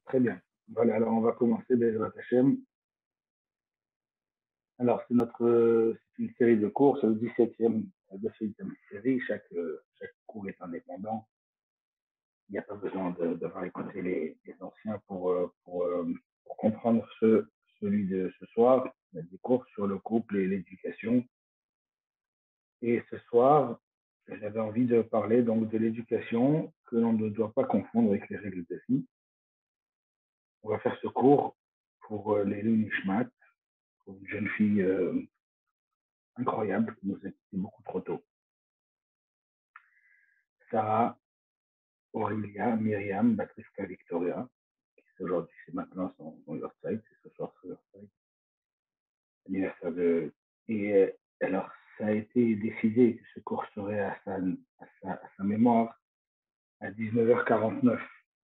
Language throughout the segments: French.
Très bien. Voilà, alors on va commencer Bezrat Hashem. Alors, c'est une série de cours, c'est le 17e de cette série. Chaque cours est indépendant. Il n'y a pas besoin d'avoir écouté les anciens pour comprendre celui de ce soir. Il y a des cours sur le couple et l'éducation. Et ce soir, j'avais envie de parler donc de l'éducation que l'on ne doit pas confondre avec les règles de vie. On va faire ce cours pour les Nishmat, pour une jeune fille incroyable qui nous a quitté beaucoup trop tôt. Sarah Aurélia Myriam Batriska Victoria, aujourd'hui, c'est maintenant son Yorkshire, c'est ce soir sur Yorkshire, anniversaire de. Et alors, ça a été décidé que ce cours serait à sa mémoire à 19h49.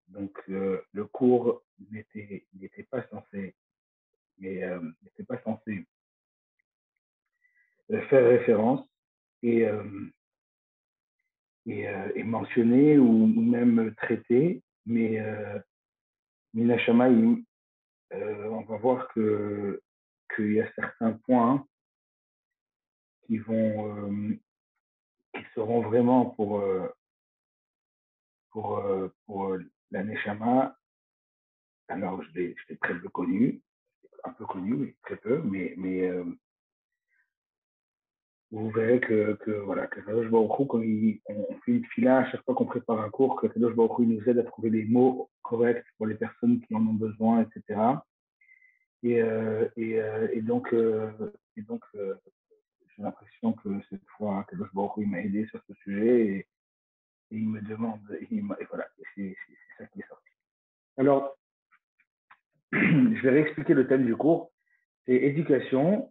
Donc, le cours n'était pas censé, n'était pas censé faire référence et, mentionner ou même traiter, mais Mina Shamaïm, on va voir qu'il y a certains points qui qui seront vraiment pour la Neshama. Alors, je l'ai très peu connu, un peu connu, mais très peu, mais vous verrez que voilà, que Kadosh Baruch Hu, quand on fait une fila, à chaque fois qu'on prépare un cours, que Kadosh Baruch Hu nous aide à trouver les mots corrects pour les personnes qui en ont besoin, etc. Et donc, j'ai l'impression que cette fois, Kadosh Baruch Hu m'a aidé sur ce sujet et il me demande, et voilà, c'est ça qui est sorti. Alors, je vais réexpliquer le thème du cours. C'est éducation,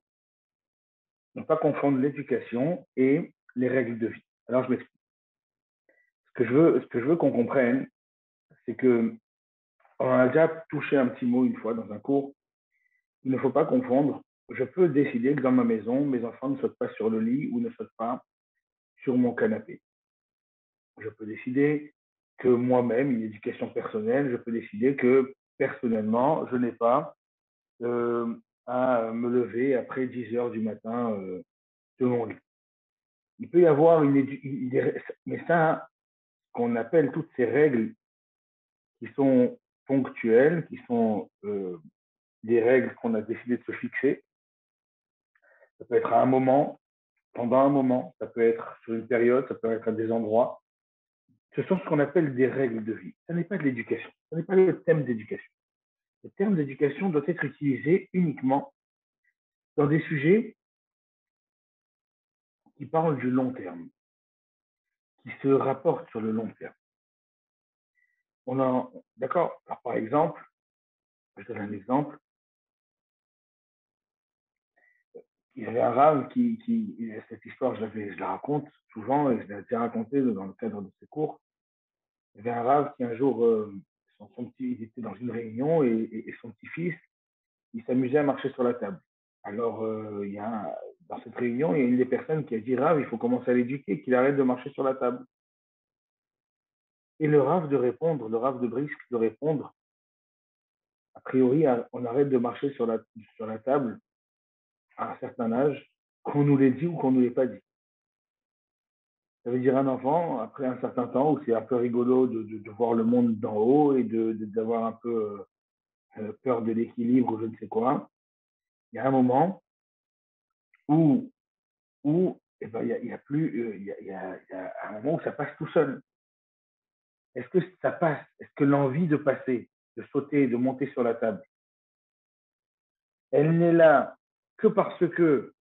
ne pas confondre l'éducation et les règles de vie. Alors, je m'explique. Ce que je veux qu'on comprenne, c'est que on a déjà touché un petit mot une fois dans un cours. Il ne faut pas confondre. Je peux décider que dans ma maison, mes enfants ne sautent pas sur le lit ou ne sautent pas sur mon canapé. Je peux décider que moi-même, une éducation personnelle, je peux décider que personnellement, je n'ai pas à me lever après 10 heures du matin de mon lit. Il peut y avoir mais ça, qu'on appelle toutes ces règles qui sont ponctuelles, qui sont des règles qu'on a décidé de se fixer. Ça peut être à un moment, pendant un moment, ça peut être sur une période, ça peut être à des endroits. Ce sont ce qu'on appelle des règles de vie. Ce n'est pas de l'éducation. Ce n'est pas le thème d'éducation. Le terme d'éducation doit être utilisé uniquement dans des sujets qui parlent du long terme, qui se rapportent sur le long terme. D'accord. Alors, par exemple, je donne un exemple. Il y avait un rave cette histoire, je la raconte souvent et je l'ai déjà racontée dans le cadre de ses cours. Il y avait un rave qui un jour, il était dans une réunion et son petit-fils, il s'amusait à marcher sur la table. Alors, dans cette réunion, il y a une des personnes qui a dit, Rav, il faut commencer à l'éduquer, qu'il arrête de marcher sur la table. Et le Rav de Brisk de répondre, a priori, on arrête de marcher sur la table à un certain âge, qu'on nous l'ait dit ou qu'on ne nous l'ait pas dit. Ça veut dire un enfant, après un certain temps, où c'est un peu rigolo de voir le monde d'en haut et d'avoir un peu peur de l'équilibre ou je ne sais quoi. Il y a un moment où eh ben, il y a plus, il y a un moment où ça passe tout seul. Est-ce que ça passe? Est-ce que l'envie de passer, de sauter, de monter sur la table, elle n'est là que parce que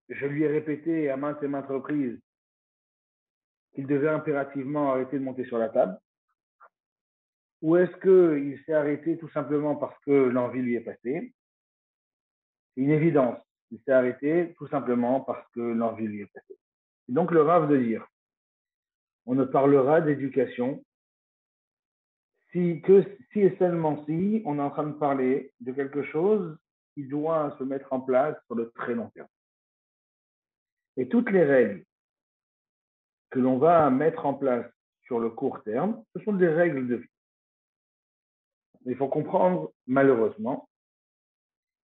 je lui ai répété à maintes et maintes reprises qu'il devait impérativement arrêter de monter sur la table? Ou est-ce qu'il s'est arrêté tout simplement parce que l'envie lui est passée? C'est une évidence. Il s'est arrêté tout simplement parce que l'envie lui est passée. Et donc le rave de dire, on ne parlera d'éducation si et seulement si on est en train de parler de quelque chose qui doit se mettre en place sur le très long terme. Et toutes les règles que l'on va mettre en place sur le court terme, ce sont des règles de vie. Il faut comprendre, malheureusement,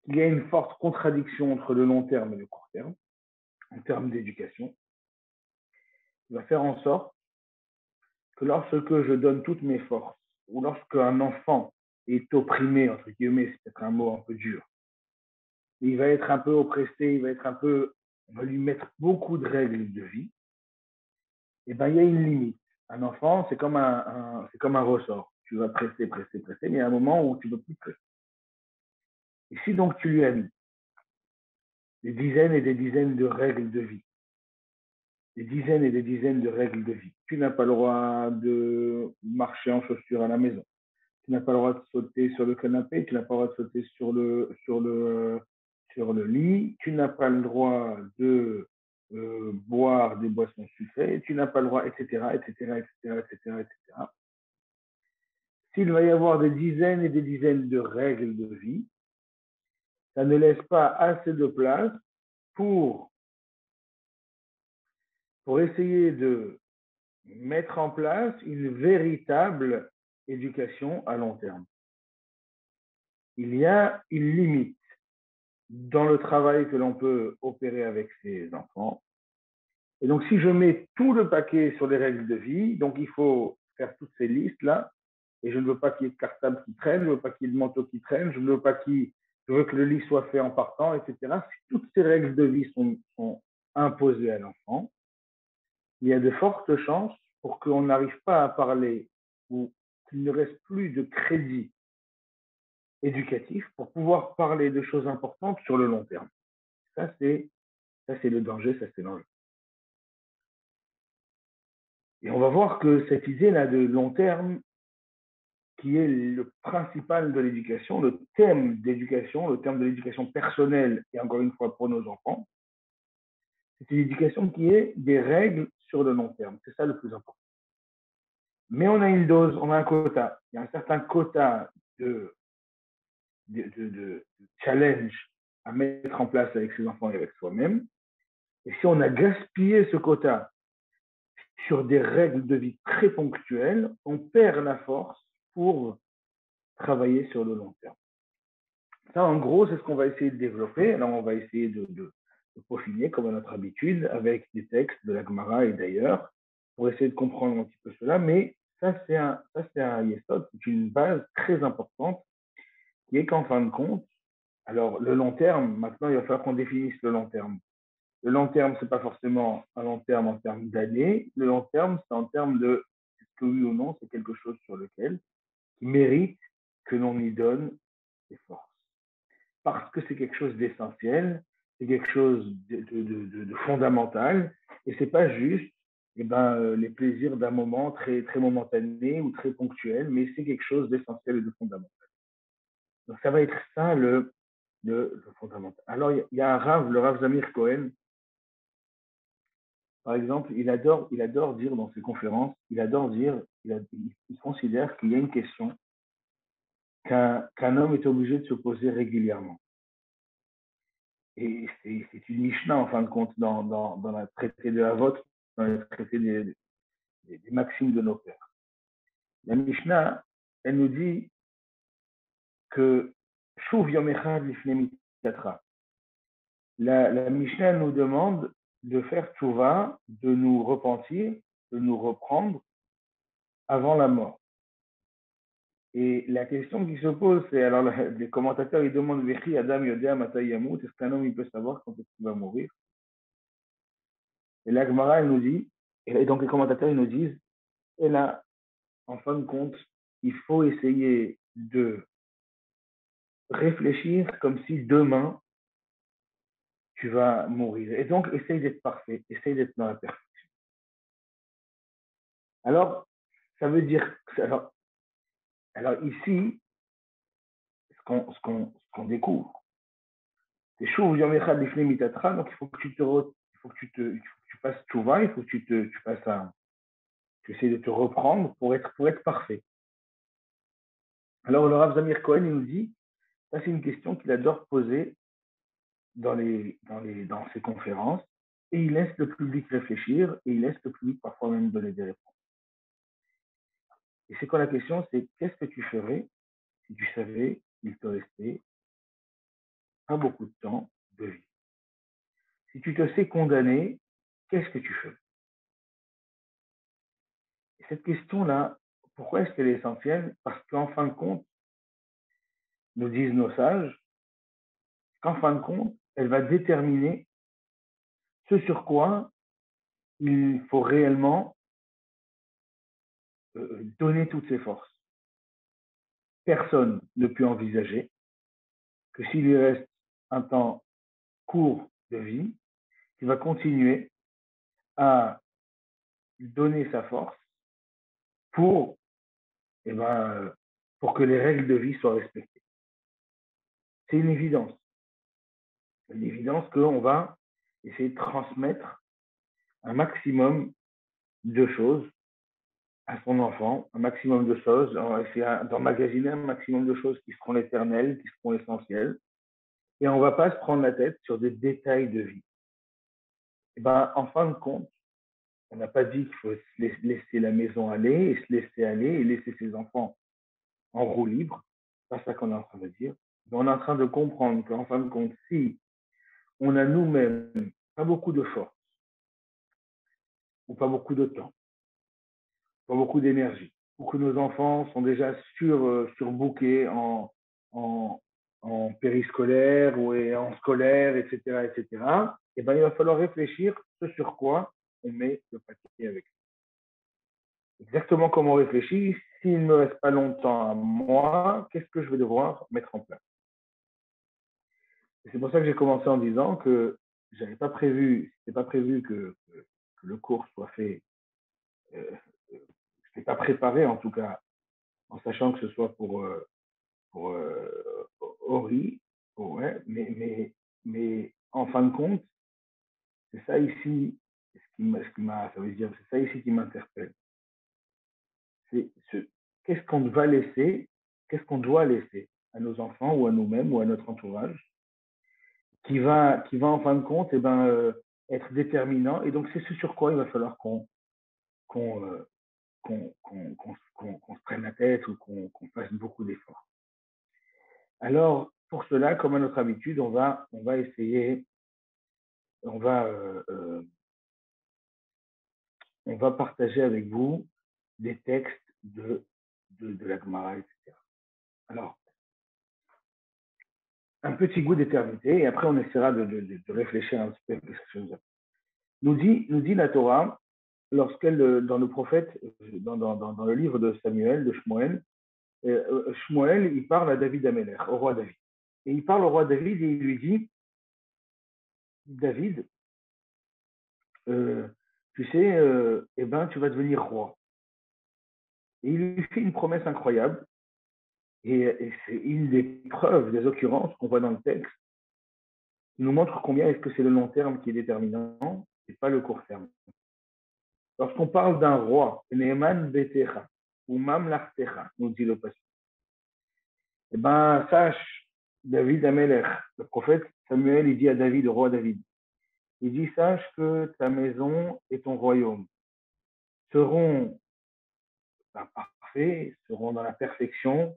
qu'il y a une forte contradiction entre le long terme et le court terme, en termes d'éducation, qui va faire en sorte que lorsque je donne toutes mes forces, ou lorsque un enfant est opprimé, entre guillemets, c'est peut-être un mot un peu dur, il va être un peu oppressé, il va être un peu, on va lui mettre beaucoup de règles de vie, et ben il y a une limite. Un enfant, c'est comme c'est comme un ressort. Tu vas presser, presser, presser, mais il y a un moment où tu ne peux plus presser. Et si donc tu lui as mis des dizaines et des dizaines de règles de vie, des dizaines et des dizaines de règles de vie, tu n'as pas le droit de marcher en chaussures à la maison, tu n'as pas le droit de sauter sur le canapé, tu n'as pas le droit de sauter sur le lit, tu n'as pas le droit de boire des boissons sucrées, tu n'as pas le droit, etc., etc., etc., etc., etc. S'il va y avoir des dizaines et des dizaines de règles de vie, ça ne laisse pas assez de place pour, pour essayer de mettre en place une véritable éducation à long terme. Il y a une limite dans le travail que l'on peut opérer avec ces enfants. Et donc, si je mets tout le paquet sur les règles de vie, donc il faut faire toutes ces listes-là, et je ne veux pas qu'il y ait de cartable qui traîne, je ne veux pas qu'il y ait de manteau qui traîne, je ne veux pas je veux que le lit soit fait en partant, etc. Si toutes ces règles de vie sont imposées à l'enfant, il y a de fortes chances pour qu'on n'arrive pas à parler ou qu'il ne reste plus de crédit éducatif pour pouvoir parler de choses importantes sur le long terme. Ça, c'est le danger, ça, c'est l'enjeu. Et on va voir que cette idée-là de long terme, qui est le principal de l'éducation, le thème d'éducation, le terme de l'éducation personnelle, et encore une fois pour nos enfants, c'est une éducation qui est des règles sur le long terme. C'est ça le plus important. Mais on a une dose, on a un quota. Il y a un certain quota de challenge à mettre en place avec ses enfants et avec soi-même. Et si on a gaspillé ce quota sur des règles de vie très ponctuelles, on perd la force pour travailler sur le long terme. Ça, en gros, c'est ce qu'on va essayer de développer. Alors, on va essayer de peaufiner, comme à notre habitude, avec des textes de la Gemara et d'ailleurs, pour essayer de comprendre un petit peu cela. Mais ça, c'est un yesod, c'est une base très importante qui est qu'en fin de compte, alors le long terme, maintenant, il va falloir qu'on définisse le long terme. Le long terme, ce n'est pas forcément un long terme en termes d'années. Le long terme, c'est en termes de est-ce que oui ou non, c'est quelque chose sur lequel qui mérite que l'on y donne des forces. Parce que c'est quelque chose d'essentiel, c'est quelque chose de fondamental, et c'est pas juste les plaisirs d'un moment très, très momentané ou très ponctuel, mais c'est quelque chose d'essentiel et de fondamental. Donc ça va être ça le fondamental. Alors il y a un Rav, le Rav Zamir Cohen, par exemple, il adore dire dans ses conférences, il considère qu'il y a une question qu'un homme est obligé de se poser régulièrement. Et c'est une Mishnah, en fin de compte, dans la traité de Havot, dans le traité des maximes de nos pères. La Mishnah, elle nous dit que Shuv Yom Echad Lifnei Mitatra. La Mishnah nous demande de faire tchouva, de nous repentir, de nous reprendre avant la mort. Et la question qui se pose, c'est, alors les commentateurs, ils demandent, Vechi Adam Yodea Matai Yamut, est-ce qu'un homme, il peut savoir quand est-ce qu'il va mourir? Et la Gemara, elle nous dit, et donc les commentateurs, ils nous disent, et là, en fin de compte, il faut essayer de réfléchir comme si demain, tu vas mourir. Et donc, essaye d'être parfait, essaye d'être dans la perfection. Alors, ça veut dire, alors ici, ce qu'on découvre, c'est Shuv Yom Echad Lifnei Mitatra, donc il faut que tu fasses tchouva, il faut que tu fasses tu essaies de te reprendre pour être parfait. Alors le Rav Zamir Cohen, il nous dit, ça c'est une question qu'il adore poser dans ses conférences, et il laisse le public réfléchir, et il laisse le public parfois même donner des réponses. Et c'est quoi la question? C'est qu'est-ce que tu ferais si tu savais qu'il te restait pas beaucoup de temps de vie? Si tu te sais condamné, qu'est-ce que tu fais? Et cette question-là, pourquoi est-ce qu'elle est essentielle? Parce qu'en fin de compte, nous disent nos sages, qu'en fin de compte, elle va déterminer ce sur quoi il faut réellement donner toutes ses forces. Personne ne peut envisager que s'il lui reste un temps court de vie, qu'il va continuer à donner sa force pour, eh ben, pour que les règles de vie soient respectées. C'est une évidence. Une évidence qu'on va essayer de transmettre un maximum de choses à son enfant, un maximum de choses, on va essayer d'emmagasiner un maximum de choses qui seront éternelles, qui seront essentielles, et on ne va pas se prendre la tête sur des détails de vie. Et ben, en fin de compte, on n'a pas dit qu'il faut laisser la maison aller et se laisser aller et laisser ses enfants en roue libre. C'est pas ça qu'on est en train de dire. Mais on est en train de comprendre qu'en fin de compte, si on a nous-mêmes pas beaucoup de force, ou pas beaucoup de temps, pas beaucoup d'énergie, ou que nos enfants sont déjà surbookés en, en périscolaire ou en scolaire, etc., etc., et ben, il va falloir réfléchir ce sur quoi on met le paquet avec. Exactement comme on réfléchit, s'il ne me reste pas longtemps à moi, qu'est-ce que je vais devoir mettre en place? Et c'est pour ça que j'ai commencé en disant que j'avais pas prévu, c'était pas prévu que le cours soit fait, euh, je n'étais pas préparé en tout cas, en sachant que ce soit pour Ori, ouais, mais en fin de compte, c'est ça ici, ça veut dire, c'est ça ici qui m'interpelle. C'est qu'est-ce qu'on va laisser, qu'est-ce qu'on doit laisser à nos enfants ou à nous-mêmes ou à notre entourage qui va en fin de compte être déterminant. Et donc, c'est ce sur quoi il va falloir qu'on se prenne la tête ou qu'on fasse beaucoup d'efforts. Alors, pour cela, comme à notre habitude, on va essayer, on va, on va partager avec vous des textes de la Gemara, etc. Alors, un petit goût d'éternité, et après on essaiera de réfléchir un petit peu à cette chose. Nous dit la Torah, dans le prophète, dans le livre de Samuel, de Shmuel, Shmuel, il parle à David Amelech, au roi David. Et il parle au roi David et il lui dit, David, tu sais, eh ben, tu vas devenir roi. Et il lui fait une promesse incroyable, et c'est une des preuves, des occurrences qu'on voit dans le texte, qui nous montre combien est-ce que c'est le long terme qui est déterminant, et pas le court terme. Lorsqu'on parle d'un roi, Neeman Betecha, ou Mamlartecha, nous dit le passage, eh ben, sache, David Amelech, le prophète Samuel, il dit à David, le roi David, il dit, sache que ta maison et ton royaume seront parfaits, seront dans la perfection,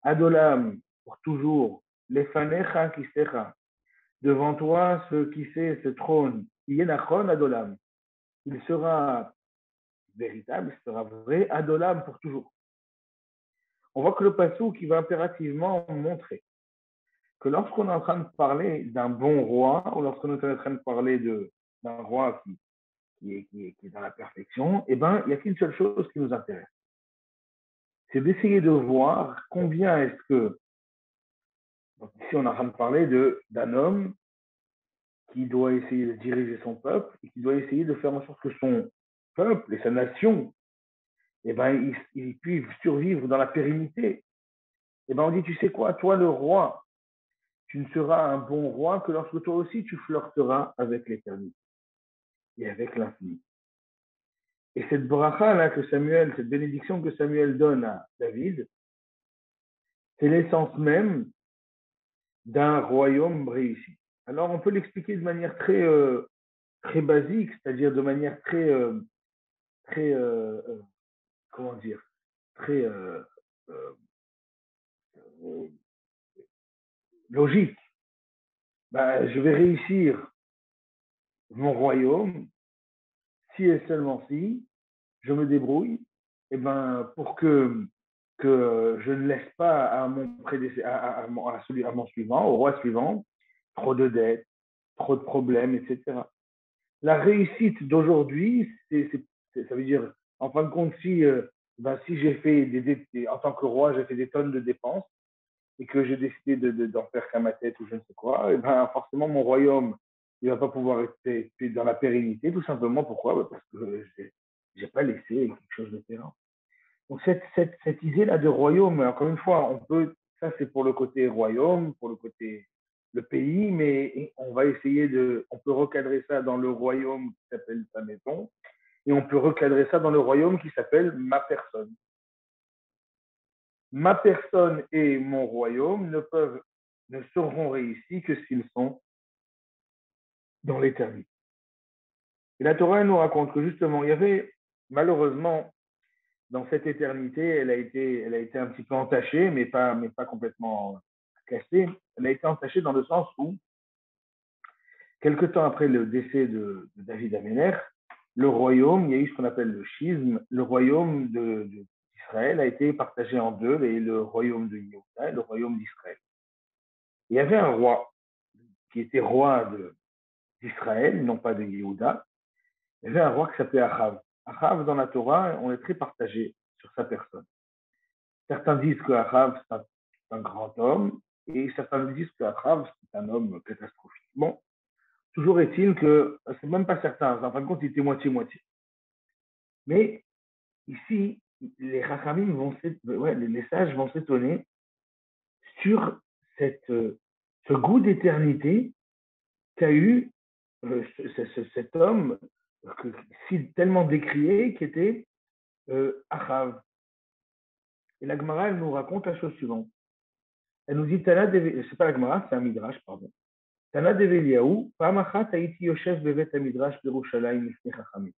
Adolam, pour toujours, Lefanecha Kisecha, devant toi, ce qui sait ce trône, Yenachon Adolam, il sera véritable, il sera vrai, Adolam pour toujours. On voit que le passou qui va impérativement montrer que lorsqu'on est en train de parler d'un bon roi, ou lorsqu'on est en train de parler d'un roi qui est dans la perfection, eh ben, il n'y a qu'une seule chose qui nous intéresse. C'est d'essayer de voir combien est-ce que, donc ici on est en train de parler d'un homme qui doit essayer de diriger son peuple et qui doit essayer de faire en sorte que son peuple et sa nation, eh ben, ils puissent survivre dans la pérennité. Eh ben, on dit, tu sais quoi, toi le roi, tu ne seras un bon roi que lorsque toi aussi tu flirteras avec l'éternité et avec l'infini. Et cette bracha là que Samuel, cette bénédiction que Samuel donne à David, c'est l'essence même d'un royaume réussi. Alors on peut l'expliquer de manière très basique, c'est-à-dire de manière très comment dire, très logique. Ben, je vais réussir mon royaume si et seulement si je me débrouille, et ben, pour que je ne laisse pas à mon à mon suivant, au roi suivant, trop de dettes, trop de problèmes, etc. La réussite d'aujourd'hui, ça veut dire, en fin de compte, si j'ai fait en tant que roi, j'ai fait des tonnes de dépenses et que j'ai décidé d'en faire qu'à ma tête ou je ne sais quoi, et ben forcément mon royaume, il ne va pas pouvoir être dans la pérennité, tout simplement. Pourquoi? Parce que j'ai pas laissé quelque chose de terrain. Donc cette idée-là de royaume, encore une fois, ça c'est pour le côté royaume, pour le côté le pays, mais on peut recadrer ça dans le royaume qui s'appelle sa maison, et on peut recadrer ça dans le royaume qui s'appelle ma personne. Ma personne et mon royaume ne seront réussis que s'ils sont dans l'éternité. Et la Torah nous raconte que justement, il y avait malheureusement dans cette éternité, elle a été un petit peu entachée, mais pas complètement cassée. Elle a été entachée dans le sens où, quelque temps après le décès de David Améler, le royaume, il y a eu ce qu'on appelle le schisme, le royaume d'Israël a été partagé en deux, le royaume de Yehuda et le royaume d'Israël. Il y avait un roi qui était roi d'Israël, non pas de Yehuda. Il y avait un roi qui s'appelait Achav. Achav, dans la Torah, on est très partagé sur sa personne. Certains disent que Achav, c'est un grand homme, et certains disent que Achav, c'est un homme catastrophique. Bon, toujours est-il que c'est même pas certain. En fin de compte, il était moitié-moitié. Mais ici, les Chachamim les sages vont s'étonner sur ce goût d'éternité qu'a eu cet homme tellement décrié qui était Achav. Et la Gemara, elle nous raconte la chose suivante. Elle nous dit, c'est pas la Gemara, c'est un Midrash, pardon. Tana d'Eveliaou, Pamachat Haïti Yoshev Bevet Midrash Birushalayim Lifnei Chachamim.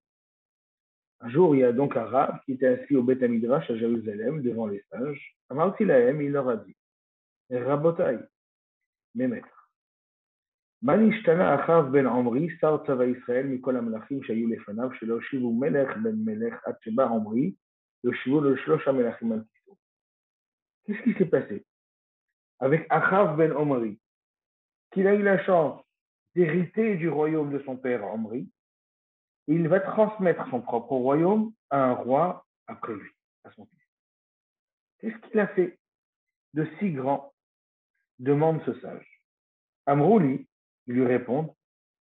Un jour, il y a donc un rab qui était assis au Bet Midrash à Jérusalem devant les sages. Amarti Lahem, il leur a dit, Rabotai, mes maîtres, Man ishtana Achav ben Omri, Sar Tzava Israël, Mikol HaMelachim Shayu Lefanav, Shelo Shivu Melech ben Melech, Ad Sheba Omri, Yoshivu le Shlosh HaMelachim Al Kiso. Qu'est-ce qui s'est passé avec Achav ben Omri, qu'il a eu la chance d'hériter du royaume de son père Omri, et il va transmettre son propre royaume à un roi après lui, à son fils. Qu'est-ce qu'il a fait de si grand? Demande ce sage. Amrouli, il lui répond,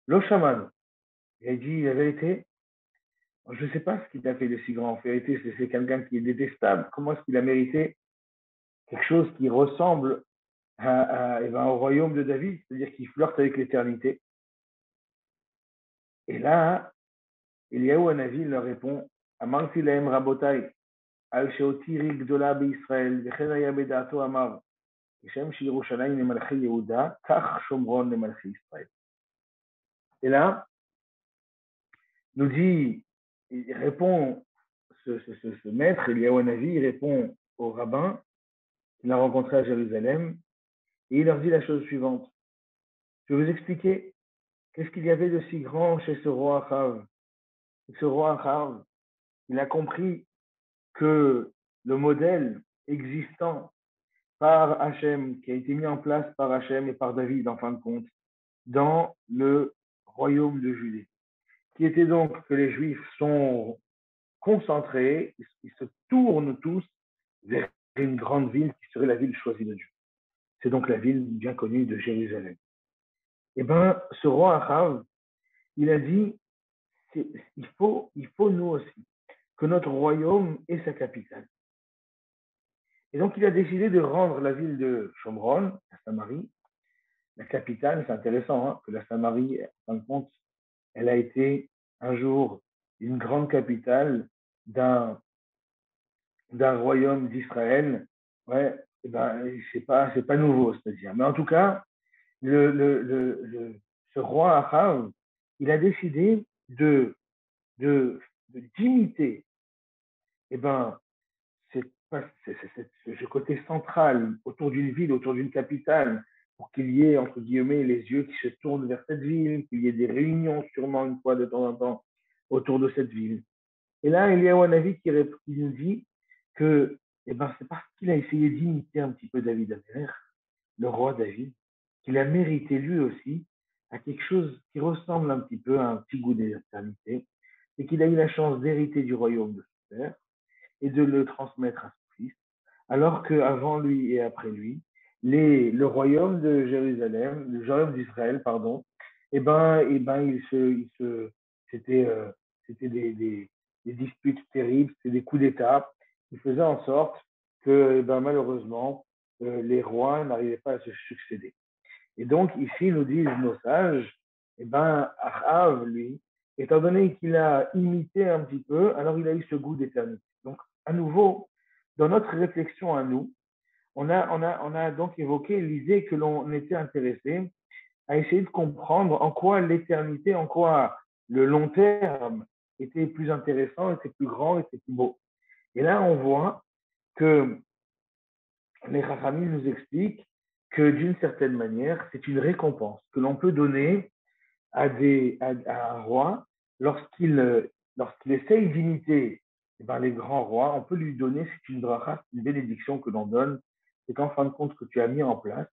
L'Oshaman. Il a dit la vérité, je ne sais pas ce qu'il a fait de si grand. En vérité, c'est quelqu'un qui est détestable. Comment est-ce qu'il a mérité quelque chose qui ressemble au royaume de David, c'est-à-dire qu'il flirte avec l'éternité? Et là, Eliyahu Hanavi leur répond, Amarti lahem rabotai, al sheotiri gdola beIsraël, vechen haya beda'ato amar, Kishem shi Yerushalayim lemalchi Yehuda, kach Shomron lemalchi Israël. Et là, nous dit, il répond, ce maître, Eliyahu Hanavi, il répond au rabbin qu'il a rencontré à Jérusalem, et il leur dit la chose suivante. Je vais vous expliquer qu'est-ce qu'il y avait de si grand chez ce roi Achav. Ce roi Achav, il a compris que le modèle existant par Hachem, qui a été mis en place par Hachem et par David, en fin de compte, dans le royaume de Judée, qui était donc que les Juifs sont concentrés, ils se tournent tous vers une grande ville qui serait la ville choisie de Dieu. C'est donc la ville bien connue de Jérusalem. Eh bien, ce roi Achav, il a dit, il faut nous aussi que notre royaume ait sa capitale. Et donc, il a décidé de rendre la ville de Shomron, la Samarie, la capitale. C'est intéressant que la Samarie, en fin de compte, elle a été un jour une grande capitale d'un royaume d'Israël. Ouais, et ben, c'est pas nouveau, c'est-à-dire. Mais en tout cas, ce roi Achav, il a décidé d'imiter eh ben, ce côté central autour d'une ville, autour d'une capitale, pour qu'il y ait, entre guillemets, les yeux qui se tournent vers cette ville, qu'il y ait des réunions sûrement une fois de temps en temps autour de cette ville. Et là, il y a Wanavi qui nous dit que eh ben, c'est parce qu'il a essayé d'imiter un petit peu David Améler, le roi David, qu'il a mérité lui aussi à quelque chose qui ressemble un petit peu à un petit goût d'éternité, et qu'il a eu la chance d'hériter du royaume de son père et de le transmettre à son fils, alors qu'avant lui et après lui, le royaume de Jérusalem, le royaume d'Israël, pardon, c'était, c'était des disputes terribles, c'était des coups d'État qui faisaient en sorte que, malheureusement, les rois n'arrivaient pas à se succéder. Et donc, ici, nous disent nos sages, Achav, lui, étant donné qu'il a imité un petit peu, alors il a eu ce goût d'éternité. Donc, à nouveau, dans notre réflexion à nous, on a donc évoqué l'idée que l'on était intéressé à essayer de comprendre en quoi l'éternité, en quoi le long terme était plus intéressant, était plus grand, était plus beau. Et là, on voit que les Chachamim nous expliquent que d'une certaine manière, c'est une récompense que l'on peut donner à un roi lorsqu'il essaye d'imiter les grands rois. On peut lui donner, c'est une bracha, c'est une bénédiction que l'on donne. C'est qu'en fin de compte, ce que tu as mis en place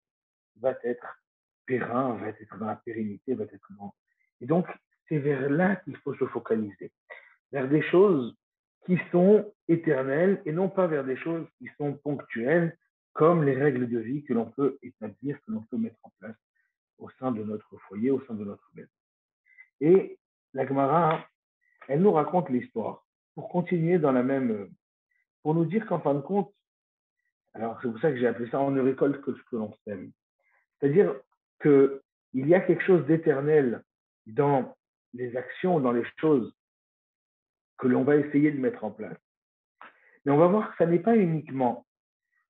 va être périn, va être dans la pérennité, va être grand. Et donc, c'est vers là qu'il faut se focaliser, vers des choses qui sont éternelles et non pas vers des choses qui sont ponctuelles, comme les règles de vie que l'on peut établir, que l'on peut mettre en place au sein de notre foyer, au sein de notre maison. Et la Gemara, elle nous raconte l'histoire pour continuer dans la même, pour nous dire qu'en fin de compte, alors c'est pour ça que j'ai appelé ça on ne récolte que ce que l'on sème. C'est-à-dire qu'il y a quelque chose d'éternel dans les actions, dans les choses que l'on va essayer de mettre en place. Mais on va voir que ça n'est pas uniquement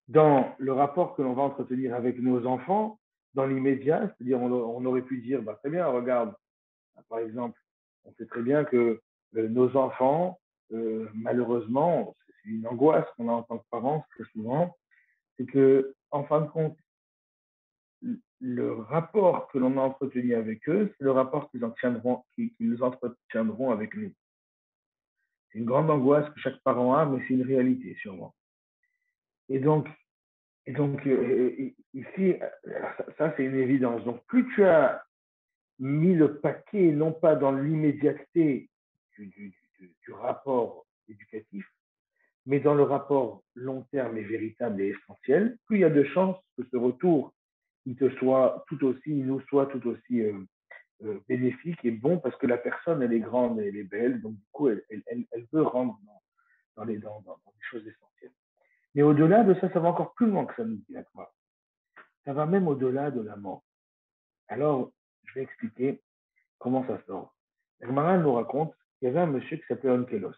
dans le rapport que l'on va entretenir avec nos enfants, dans l'immédiat, c'est-à-dire on aurait pu dire, très bien, regarde, par exemple, on sait très bien que nos enfants, malheureusement, c'est une angoisse qu'on a en tant que parents très souvent, c'est que, en fin de compte, le rapport que l'on a entretenu avec eux, c'est le rapport qu'ils entretiendront avec nous. C'est une grande angoisse que chaque parent a, mais c'est une réalité, sûrement. Et donc ici, ça c'est une évidence. Donc, plus tu as mis le paquet, non pas dans l'immédiateté du rapport éducatif, mais dans le rapport long terme et véritable et essentiel, plus il y a de chances que ce retour il te soit tout aussi, il nous soit tout aussi bénéfique et bon parce que la personne, elle est grande et elle est belle, donc du coup, elle veut rendre dans les choses essentielles. Mais au-delà de ça, ça va encore plus loin que ça nous dit la Torah. Ça va même au-delà de la mort. Alors, je vais expliquer comment ça sort. La Gemara nous raconte qu'il y avait un monsieur qui s'appelait Onkelos.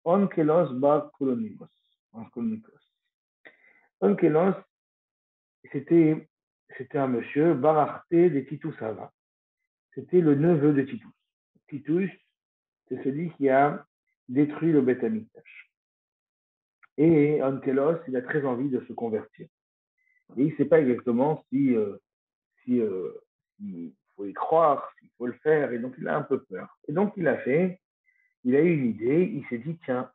Onkelos bar Kolonikos. Onkelos, c'était un monsieur, Barachté de Titusava. C'était le neveu de Titus. Titus, c'est celui qui a détruit le Beth Amikdash. Et Onkelos, il a très envie de se convertir. Et il ne sait pas exactement s'il faut y croire, s'il faut le faire, et donc il a un peu peur. Et donc il a eu une idée, il s'est dit, tiens,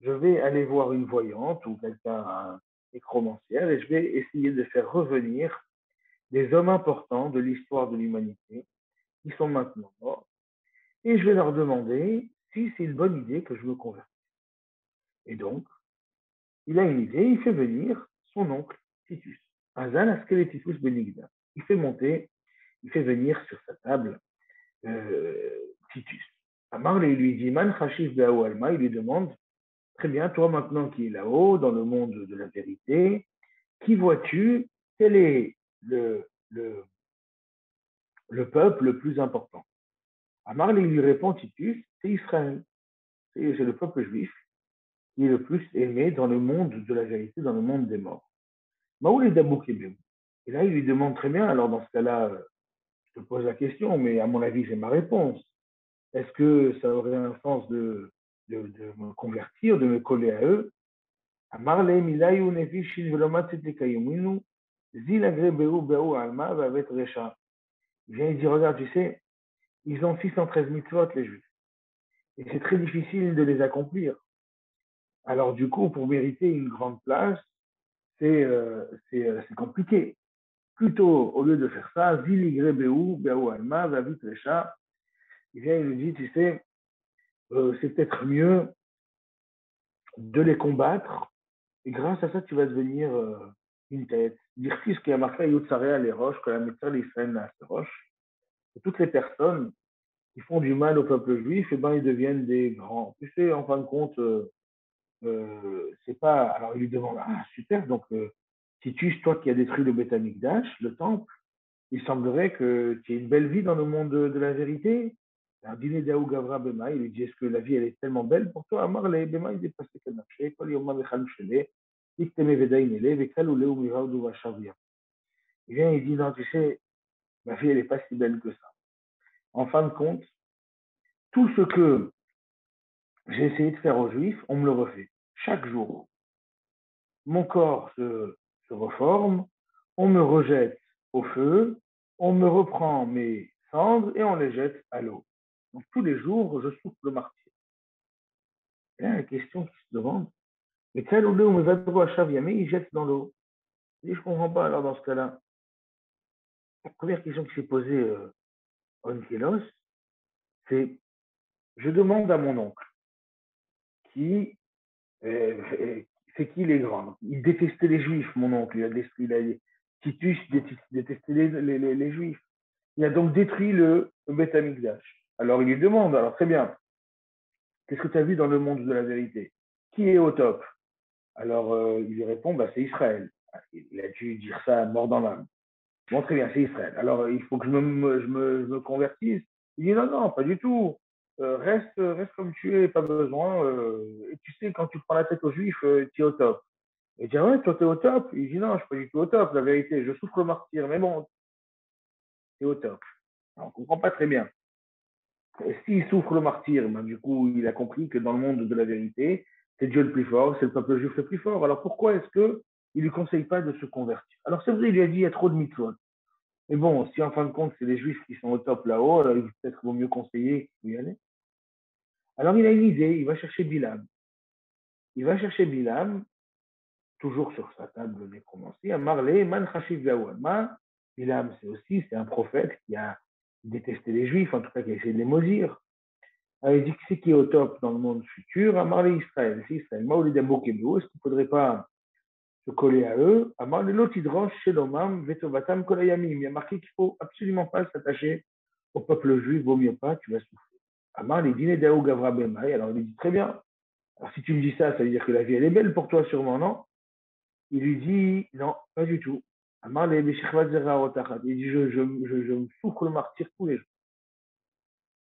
je vais aller voir une voyante ou quelqu'un, un nécromancière, et je vais essayer de faire revenir des hommes importants de l'histoire de l'humanité qui sont maintenant morts, et je vais leur demander si c'est une bonne idée que je me convertisse. Et donc, il a une idée, il fait venir son oncle, Titus. Azal Askeleticus Benigda. Il fait venir sur sa table Titus. Amar lui dit, Man Chashiv Be'aou Alma, il lui demande, très bien, toi maintenant qui es là-haut, dans le monde de la vérité, qui vois-tu, quel est le peuple le plus important? Amar lui répond, Titus, c'est Israël. C'est le peuple juif qui est le plus aimé dans le monde de la vérité, dans le monde des morts. Maoul est Daboukébem. Et là, il lui demande très bien, alors dans ce cas-là, je te pose la question, mais à mon avis, j'ai ma réponse. Est-ce que ça aurait un sens de me convertir, de me coller à eux? אמר להם, איליו נפישין ולא מצאתי קיומנו, זיל אגרי באו עלמא ואבית רשע. Il vient et dit, regarde, tu sais, ils ont 613 mitzvot, les juifs. Et c'est très difficile de les accomplir. Alors du coup, pour mériter une grande place, c'est compliqué. Plutôt, au lieu de faire ça, zil igre be'u alma, vavit recha, il vient et nous dit, tu sais, c'est peut-être mieux de les combattre, et grâce à ça, tu vas devenir une tête. Dire ce qui a marqué à Yotsarea les roches, que la méthode d'Israël n'a ces roches, que toutes les personnes qui font du mal au peuple juif, eh ben, ils deviennent des grands. Tu sais, en fin de compte, c'est pas. Alors il lui demande, ah super, donc Titus, toi qui as détruit le Beth Amikdash, le temple, il semblerait que tu aies une belle vie dans le monde de la vérité. Alors, dîner d'Aou Gavra Bema, il lui dit, est-ce que la vie, elle est tellement belle pour toi? Amar le Bema, il est passé quel marché, Kol Yoma Vechal Mshele, Ikteme Vedaïn Ele, Vekal Ule Umivaudu Vashavia. Il vient, il dit, non, tu sais, ma vie, elle n'est pas si belle que ça. En fin de compte, tout ce que j'ai essayé de faire aux Juifs, on me le refait. Chaque jour, mon corps se reforme, on me rejette au feu, on me reprend mes cendres et on les jette à l'eau. Donc tous les jours, je souffre le martyr. Et là, la question qui se demande, mais quel ou me va de à Chaviamé, il jette dans l'eau. Je ne comprends pas alors dans ce cas-là. La première question qui s'est posée Onkelos, c'est je demande à mon oncle qui c'est qui les grands. Il détestait les juifs, mon oncle. Titus détestait les juifs. Il a donc détruit le Beth Amikdash. Alors il lui demande, alors très bien, qu'est-ce que tu as vu dans le monde de la vérité? Qui est au top? Alors il lui répond, bah, c'est Israël. Il a dû dire ça mort dans l'âme. Bon, très bien, c'est Israël. Alors il faut que je me convertisse. Il dit non, non, pas du tout. Reste comme tu es, pas besoin. Et tu sais, quand tu prends la tête aux juifs, tu es au top. Il dit, ah ouais, toi, t'es au top. Il dit, non, je ne suis pas du tout au top, la vérité. Je souffre le martyr, mais bon, t'es au top. Alors, on ne comprend pas très bien. S'il souffre le martyr, ben, du coup, il a compris que dans le monde de la vérité, c'est Dieu le plus fort, c'est le peuple juif le plus fort. Alors pourquoi est-ce qu'il ne lui conseille pas de se convertir? Alors c'est vrai, il lui a dit, il y a trop de mitzvot. Mais bon, si en fin de compte, c'est les juifs qui sont au top là-haut, alors il peut-être vaut mieux conseiller qu'il faut y aller. Alors il a une idée, il va chercher Bilam. Il va chercher Bilam, toujours sur sa table nécromancie, à Marley, Man Chashiv Gawama. Bilam, c'est un prophète qui a détesté les juifs, en tout cas qui a essayé de les maudire. Il dit que c'est qui est au top dans le monde futur, à Marley Israël. C'est Israël. Maouli Dambokebou, est-ce qu'il ne faudrait pas se coller à eux? À Marley Lotidrosh, Shelomam, Vetovatam, Kolayamim. Il y a marqué qu'il ne faut absolument pas s'attacher au peuple juif, vaut mieux pas, tu vas souffrir. À Marley Dine Daou Gavra Bemay. Alors il dit très bien. Alors si tu me dis ça, ça veut dire que la vie elle est belle pour toi sûrement, non? Il lui dit non, pas du tout. Il dit je me souffre le martyr tous les jours.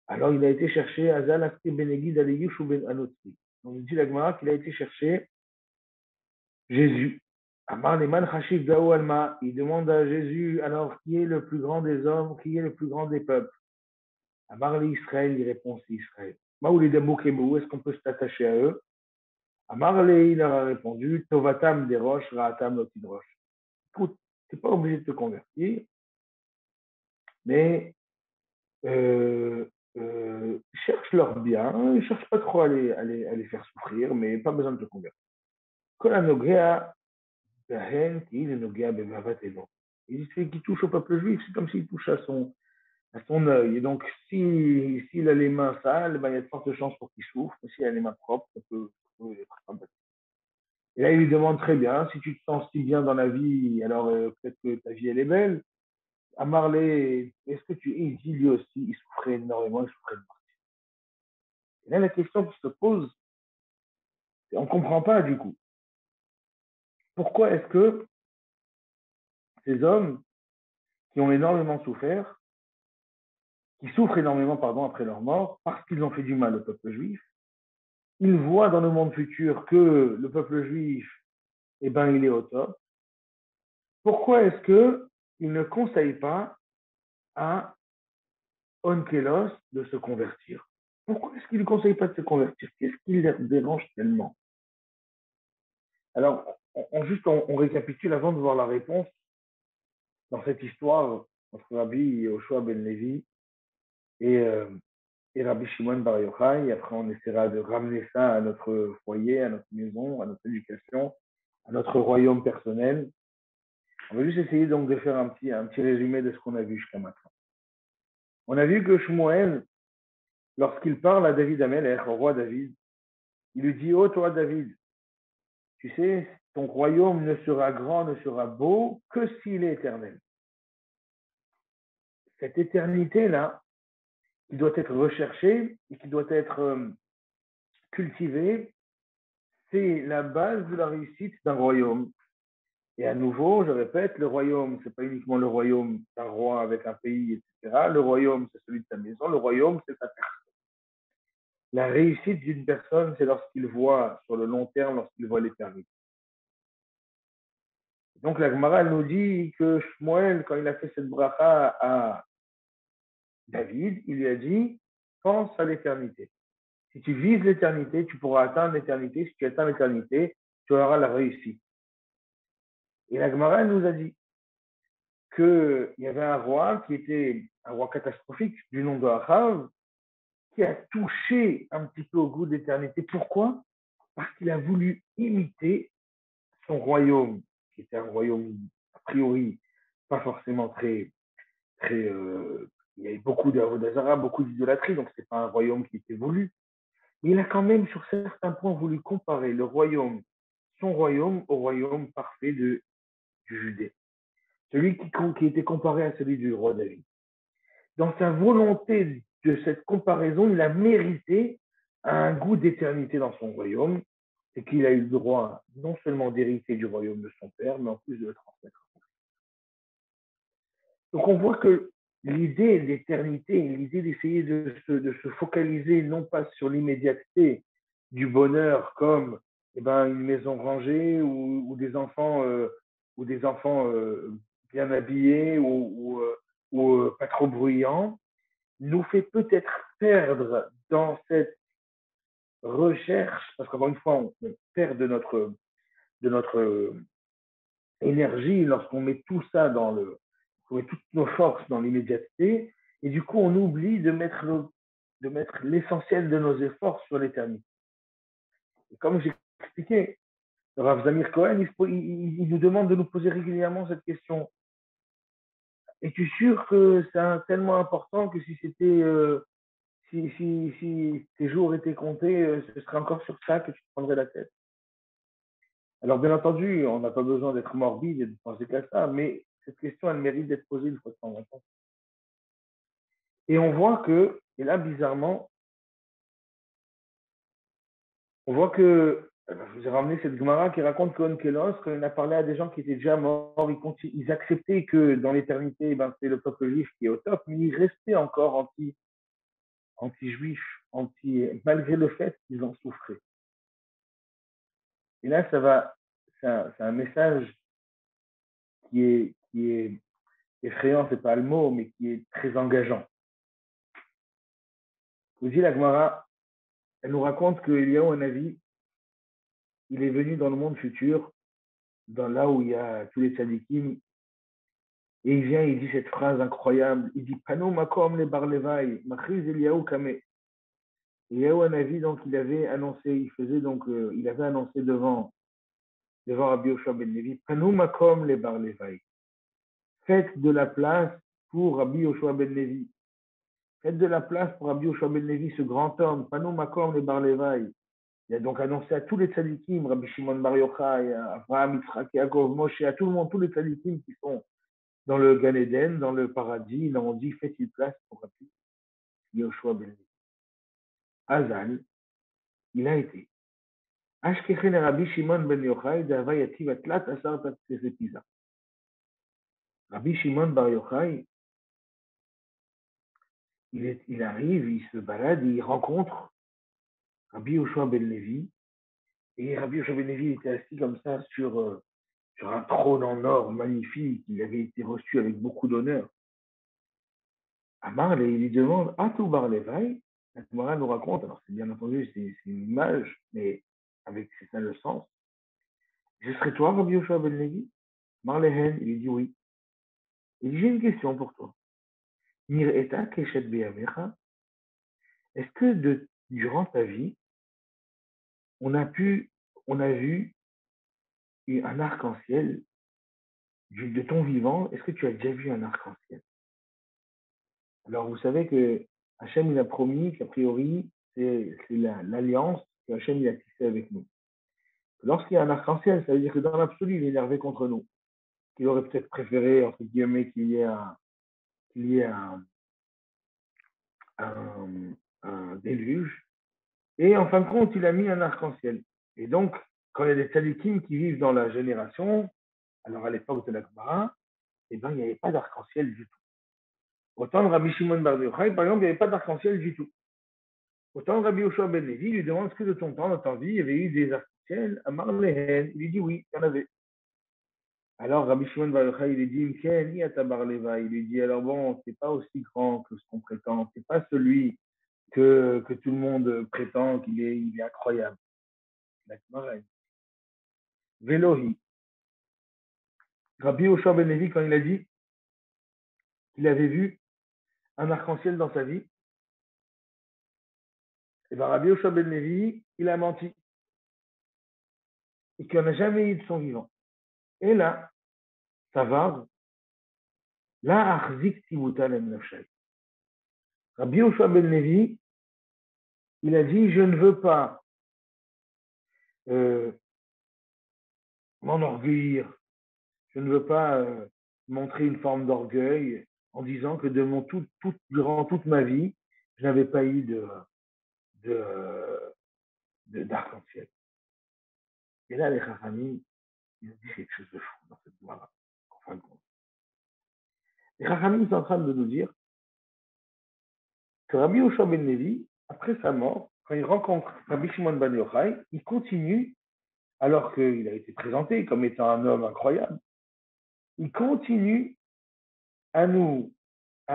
Alors il a été chercher Azal Aski Benegid Aliyush ou Ben Anotri. On dit la Gemara qu'il a été chercher Jésus. Amar Leman Chashiv Gao Alma. Il demande à Jésus alors qui est le plus grand des hommes, qui est le plus grand des peuples. Amar le Israël, il répond c'est Israël. Maouli Dembokebou, est-ce qu'on peut s'attacher à eux? Amar le, il leur a répondu Tovatam des roches, Raatam Lotidrosh. Écoute, tu n'es pas obligé de te convertir, mais cherche leur bien, ne cherche pas trop à les faire souffrir, mais pas besoin de te convertir. Kol hanogea behem ki'il hanogea bevavat elo. Il dit celui qui touche au peuple juif, c'est comme s'il touche à son œil. Et donc, s'il a les mains sales, ben, il y a de fortes chances pour qu'il souffre. Mais s'il a les mains propres, ça peut être sympathique. Et là, il lui demande très bien, si tu te sens si bien dans la vie, alors peut-être que ta vie, elle est belle. À Marley, est-ce que tu. Il dit lui aussi, il souffrait énormément, il souffrait de martyr. Et là, la question qui se pose, c'est on ne comprend pas du coup. Pourquoi est-ce que ces hommes qui ont énormément souffert, qui souffrent énormément, pardon, après leur mort, parce qu'ils ont fait du mal au peuple juif, ils voient dans le monde futur que le peuple juif, eh ben, il est au top. Pourquoi est-ce qu'ils ne conseillent pas à Onkelos de se convertir? Pourquoi est-ce qu'ils ne conseillent pas de se convertir? Qu'est-ce qui les dérange tellement? Alors, on récapitule avant de voir la réponse dans cette histoire entre Rabbi Yoshua ben Levi et, euh, et Rabbi Shimon Bar Yochai. Et après, on essaiera de ramener ça à notre foyer, à notre maison, à notre éducation, à notre royaume personnel. On va juste essayer donc de faire un petit résumé de ce qu'on a vu jusqu'à maintenant. On a vu que Shmuel, lorsqu'il parle à David Amelech, au roi David, il lui dit: Oh toi David, tu sais, ton royaume ne sera grand, ne sera beau que s'il est éternel. Cette éternité-là, qui doit être recherchée et qui doit être cultivée, c'est la base de la réussite d'un royaume. Et à nouveau, je répète, le royaume, ce n'est pas uniquement le royaume d'un roi avec un pays, etc. Le royaume, c'est celui de sa maison. Le royaume, c'est sa personne. La réussite d'une personne, c'est lorsqu'il voit sur le long terme, lorsqu'il voit l'éternité. Donc la Gemara nous dit que Shmuel, quand il a fait cette bracha à David, il lui a dit: pense à l'éternité. Si tu vises l'éternité, tu pourras atteindre l'éternité. Si tu atteins l'éternité, tu auras la réussite. Et la Gemara nous a dit qu'il y avait un roi qui était un roi catastrophique du nom de Achav, qui a touché un petit peu au goût de l'éternité. Pourquoi? Parce qu'il a voulu imiter son royaume, qui était un royaume a priori pas forcément très il y avait beaucoup d'Azara, beaucoup d'idolâtrie, donc c'est pas un royaume qui était voulu. Mais il a quand même, sur certains points, voulu comparer le royaume, son royaume, au royaume parfait du Judée. Celui qui était comparé à celui du roi David. Dans sa volonté de cette comparaison, il a mérité un goût d'éternité dans son royaume, et qu'il a eu le droit non seulement d'hériter du royaume de son père, mais en plus de le transmettre. Donc on voit que l'idée d'éternité, l'idée d'essayer de se focaliser non pas sur l'immédiateté du bonheur comme une maison rangée ou des enfants bien habillés ou pas trop bruyants, nous fait peut-être perdre dans cette recherche, parce qu'encore une fois, on perd de notre énergie lorsqu'on met tout ça on met toutes nos forces dans l'immédiateté, et du coup, on oublie de mettre l'essentiel de nos efforts sur l'éternité. Et comme j'ai expliqué, Rav Zamir Cohen, il nous demande de nous poser régulièrement cette question. Es-tu sûr que c'est tellement important que si si tes jours étaient comptés, ce serait encore sur ça que tu te prendrais la tête? Alors, bien entendu, on n'a pas besoin d'être morbide et de penser qu'à ça, mais cette question, elle mérite d'être posée une fois de temps en temps. Et on voit que, et là, bizarrement, on voit que, je vous ai ramené cette Gemara qui raconte qu'On Kelos, quand il a parlé à des gens qui étaient déjà morts, ils acceptaient que dans l'éternité, c'est le peuple juif qui est au top, mais ils restaient encore anti-juifs, malgré le fait qu'ils en souffraient. Et là, c'est un message qui est effrayant, c'est pas le mot, mais qui est très engageant. Vous dites la Gemara, elle nous raconte qu'Eliyahu Hanavi, il est venu dans le monde futur, dans là où il y a tous les tzadikim, et il vient, il dit cette phrase incroyable, il dit Pano makom le bar levaï, machiz Eliyahu kame. Eliyahu Hanavi, donc il avait annoncé, il avait annoncé devant Rabbi Yoshua ben Levi, Pano makom le bar levaï. Faites de la place pour Rabbi Yoshua ben Levi. Faites de la place pour Rabbi Yoshua ben Levi, ce grand homme, Pano makom le bar levaï. Il a donc annoncé à tous les tzadikim, Rabbi Shimon Bar Yochai, Abraham, Yitzhak, Yaakov, Moshe, à tout le monde, tous les tzadikim qui sont dans le Gan Eden, dans le paradis, ils ont dit faites une place pour Rabbi Yoshua ben Levi. Azal, il a été. Ashkechen Rabbi Shimon ben Yochai, d'Avayati Vatlat Asar Tatsefetiza. Rabbi Shimon Bar Yochai, il arrive, il se balade, il rencontre Rabbi Yoshua ben Levi, et Rabbi Yoshua ben Levi était assis comme ça sur un trône en or magnifique. Il avait été reçu avec beaucoup d'honneur. Amar, il lui demande Atou bar levaï. La Gemara nous raconte, alors c'est bien entendu, c'est une image, mais c'est ça le sens. Ce serait toi, Rabbi Yoshua ben Levi? Marlehen, il lui dit oui. Il dit, j'ai une question pour toi. Nir'eta keshet be'amecha. Est-ce que durant ta vie, on a vu un arc-en-ciel de ton vivant? Est-ce que tu as déjà vu un arc-en-ciel? Alors, vous savez que Hachem, il a promis qu'a priori, c'est l'alliance que Hachem, il a tissée avec nous. Lorsqu'il y a un arc-en-ciel, ça veut dire que dans l'absolu, il est énervé contre nous. Qu'il aurait peut-être préféré, entre guillemets, qu'il y ait un, un déluge. Et en fin de compte, il a mis un arc-en-ciel. Et donc, quand il y a des tzadikim qui vivent dans la génération, alors à l'époque de la Gemara, eh ben, il n'y avait pas d'arc-en-ciel du tout. Autant de Rabbi Shimon Bar Yochai, par exemple, il n'y avait pas d'arc-en-ciel du tout. Autant Rabbi Yoshua ben Levi lui demande ce que de ton temps, dans ta vie, il y avait eu des arc-en-ciel à Marlehen. Il lui dit oui, il y en avait. Alors Rabbi Shimon Bar Yochai, il lui dit Mken, Yatabar Leva. Il lui dit alors bon, c'est pas aussi grand que ce qu'on prétend, c'est pas celui que tout le monde prétend il est incroyable. Vélohi. Rabbi Yoshua ben Levi, quand il a dit qu'il avait vu un arc-en-ciel dans sa vie, et bien Rabbi Yoshua ben Levi, il a menti. Et qu'il n'y en a jamais eu de son vivant. Et là, ça va. Là, Achzik Timuta Nafshay. Rabbi Yoshua ben Levi, il a dit, je ne veux pas euh, m'enorgueillir, je ne veux pas montrer une forme d'orgueil en disant que durant toute ma vie, je n'avais pas eu d'arc-en-ciel. Et là, les Chachamim, ils ont dit quelque chose de fou dans cette loi-là, en fin de compte. Les Chachamim sont en train de nous dire que Rabbi Yoshua ben Levi, après sa mort, quand il rencontre Rabbi Shimon ben Yochai, il continue, alors qu'il a été présenté comme étant un homme incroyable, il continue à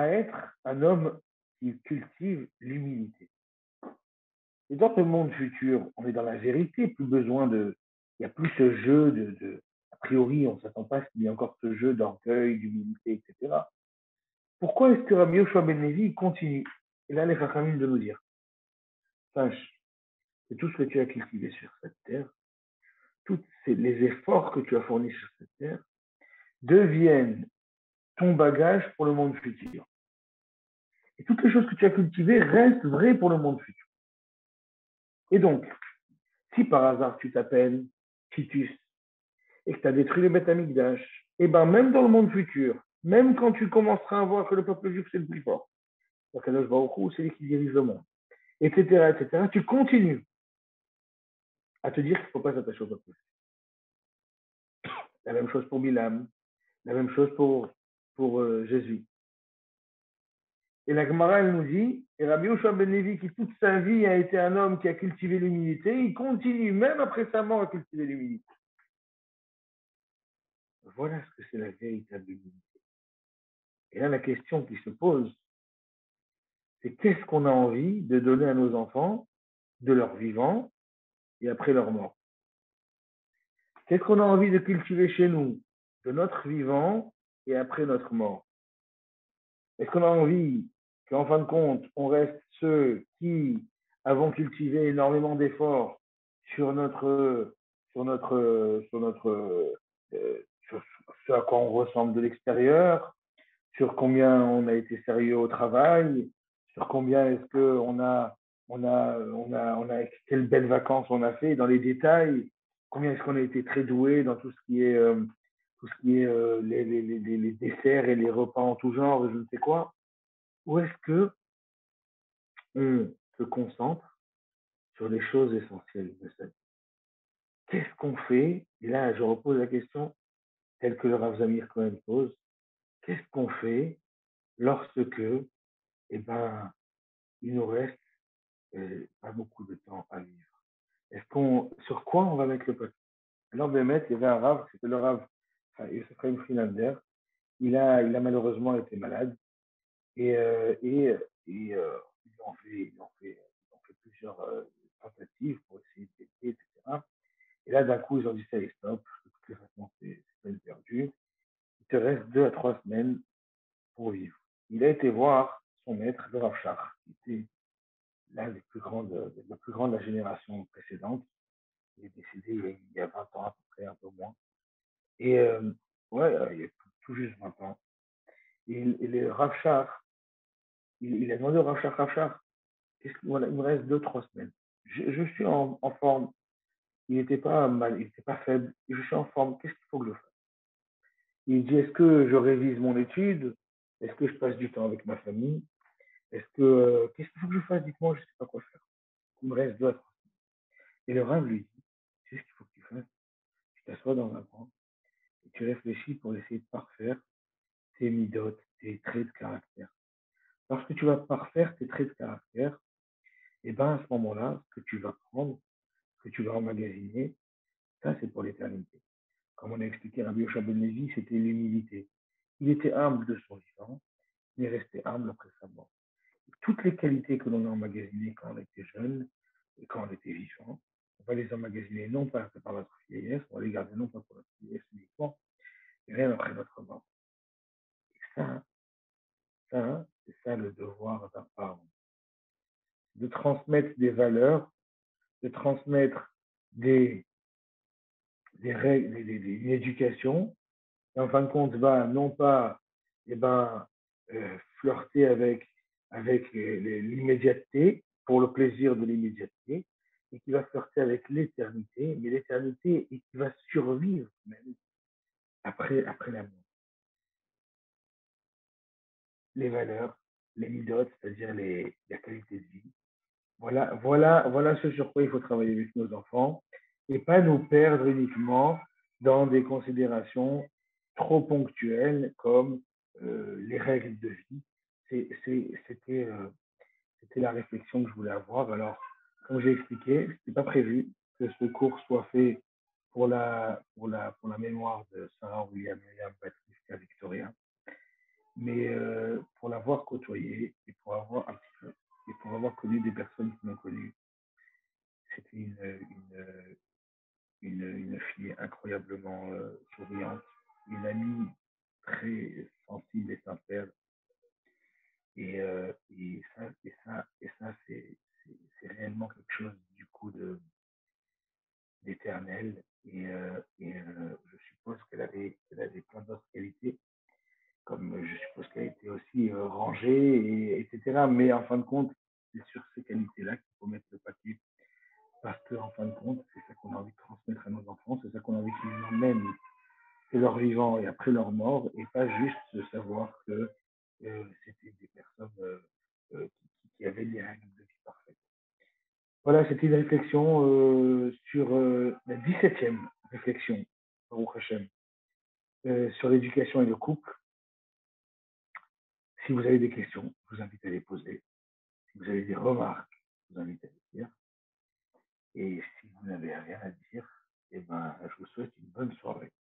être un homme qui cultive l'humilité. Et dans le monde futur, on est dans la vérité, plus besoin il n'y a plus ce jeu a priori, on ne s'attend pas à ce qu'il y ait encore ce jeu d'orgueil, d'humilité, etc. Pourquoi est-ce que Rabbi Yoshua ben Levi continue? Et là, les Chachamim de nous dire, sache que tout ce que tu as cultivé sur cette terre, tous les efforts que tu as fournis sur cette terre, deviennent ton bagage pour le monde futur. Et toutes les choses que tu as cultivées restent vraies pour le monde futur. Et donc, si par hasard tu t'appelles Titus et que tu as détruit le Beth Amikdash, et bien même dans le monde futur, même quand tu commenceras à voir que le peuple juif c'est le plus fort, c'est lui qui dirige le monde, etc., tu continues à te dire qu'il ne faut pas s'attacher au peuple. La même chose pour Bilam, la même chose pour Jésus. Et la Gemara, elle nous dit, et Rabbi Yoshua ben Levi, qui toute sa vie a été un homme qui a cultivé l'humilité, il continue, même après sa mort, à cultiver l'humilité. Voilà ce que c'est la véritable humilité. Et là, la question qui se pose, c'est qu'est-ce qu'on a envie de donner à nos enfants de leur vivant et après leur mort? Qu'est-ce qu'on a envie de cultiver chez nous de notre vivant et après notre mort? Est-ce qu'on a envie qu'en fin de compte, on reste ceux qui avons cultivé énormément d'efforts sur sur ce à quoi on ressemble de l'extérieur, sur combien on a été sérieux au travail, sur combien est-ce qu'on a quelles belles vacances on a fait dans les détails, combien est-ce qu'on a été très doué dans tout ce qui est les desserts et les repas en tout genre, je ne sais quoi. Ou est-ce que on se concentre sur les choses essentielles de sa vie? Qu'est-ce qu'on fait? Et là, je repose la question telle que le Rav Zamir Cohen pose. Qu'est-ce qu'on fait lorsque, eh ben, il nous reste pas beaucoup de temps à vivre? Sur quoi on va mettre le paquet? Alors, Bémet, il y avait un Rav, c'était le Rav Yosef Chaim Friedlander. Il a malheureusement été malade et ils ont fait plusieurs tentatives pour essayer de l'aider, etc. Et là, d'un coup, ils ont dit, ça y est, stop, de toutes les façons, c'est peine perdue. Il te reste 2 à 3 semaines pour vivre. Il a été voir son maître, le Rav Shach, qui était l'un des plus grands le plus grand de la génération précédente. Il est décédé il y a 20 ans à peu près, un peu moins. Et ouais, il y a tout juste 20 ans. Et le Rav Shach, il a demandé au Rav Shach, voilà, il me reste 2 3 semaines. Je suis en forme. Il n'était pas mal, il n'était pas faible. Je suis en forme. Qu'est-ce qu'il faut que je fasse? Il dit, est-ce que je révise mon étude? Est-ce que je passe du temps avec ma famille? Qu'est-ce qu'il faut que je fasse? Dites-moi, je ne sais pas quoi faire. Il me reste 2 à 3. Et le Rav lui dit, tu sais ce qu'il faut que tu fasses? Tu t'assois dans un coin et tu réfléchis pour essayer de parfaire tes midotes, tes traits de caractère. Parce que tu vas parfaire tes traits de caractère, et bien à ce moment-là, ce que tu vas prendre, ce que tu vas emmagasiner, ça c'est pour l'éternité. Comme on a expliqué, Rabbi Yoshua ben Levi, c'était l'humilité. Il était humble de son vivant, il est resté humble après sa mort. Toutes les qualités que l'on a emmagasinées quand on était jeune et quand on était vivant, on va les emmagasiner non pas par notre vieillesse, on va les garder non pas pour notre vieillesse uniquement, mais même après notre mort. Et c'est ça le devoir d'un parent. De transmettre des valeurs, de transmettre des règles, une éducation, et en fin de compte, va non pas flirter avec l'immédiateté, pour le plaisir de l'immédiateté, et qui va flirter avec l'éternité, mais l'éternité et qui va survivre même après la mort. Les valeurs, les midotes, c'est-à-dire la qualité de vie. Voilà ce sur quoi il faut travailler avec nos enfants et pas nous perdre uniquement dans des considérations trop ponctuelles comme les règles de vie. C'était la réflexion que je voulais avoir. Alors, comme j'ai expliqué, ce n'était pas prévu que ce cours soit fait pour la mémoire de Sarah William Baptiste Victoria, mais pour l'avoir côtoyé et pour avoir un petit peu, et pour avoir connu des personnes qui m'ont connu. C'était une fille incroyablement souriante, une amie très sensible et sincère. Et ça c'est réellement quelque chose du coup d'éternel. Je suppose qu'elle avait plein d'autres qualités, comme je suppose qu'elle a été aussi rangée, etc. Mais en fin de compte, c'est sur ces qualités-là qu'il faut mettre le papier. Parce qu'en fin de compte, c'est ça qu'on a envie de transmettre à nos enfants, c'est ça qu'on a envie qu'ils emmènent de leur vivant et après leur mort, et pas juste de savoir que c'était des personnes qui avaient des règles de vie parfaites. Voilà, c'était une réflexion sur la 17e réflexion, Baruch Hashem, sur l'éducation et le couple. Si vous avez des questions, je vous invite à les poser. Si vous avez des remarques, je vous invite à les dire. Et si vous n'avez rien à dire, eh ben, je vous souhaite une bonne soirée.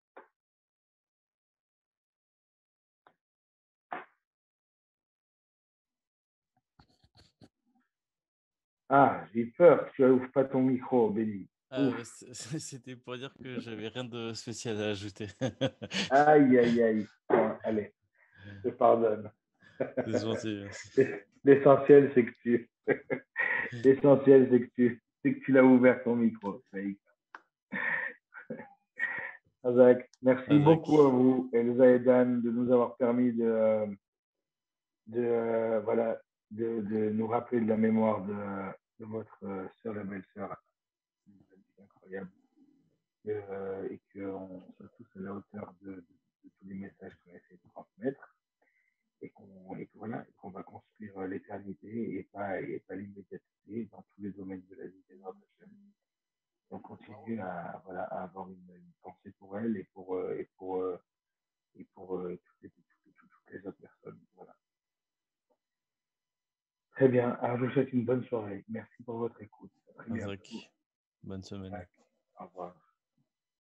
Ah, j'ai peur que tu n'ouvres pas ton micro, Béni. C'était pour dire que j'avais rien de spécial à ajouter. Aïe, aïe, aïe. Bon, allez, je te pardonne. C'est gentil, merci. L'essentiel, c'est que tu... L'essentiel, c'est que tu l'as ouvert ton micro. Azak, merci Azak. beaucoup à vous, Elsa et Dan, de nous avoir permis voilà, de nous rappeler de la mémoire de votre sœur, la belle-sœur. C'est incroyable. Et qu'on soit tous à la hauteur de tous les messages qu'on a essayé de transmettre. Et qu'on va construire l'éternité et pas l'immédiateté dans tous les domaines de la vie de notre chaîne. On continue à avoir une pensée pour elle et pour toutes les autres personnes. Voilà. Très bien. Alors, je vous souhaite une bonne soirée. Merci pour votre écoute. À très bientôt. Azak. Bonne semaine. Au revoir.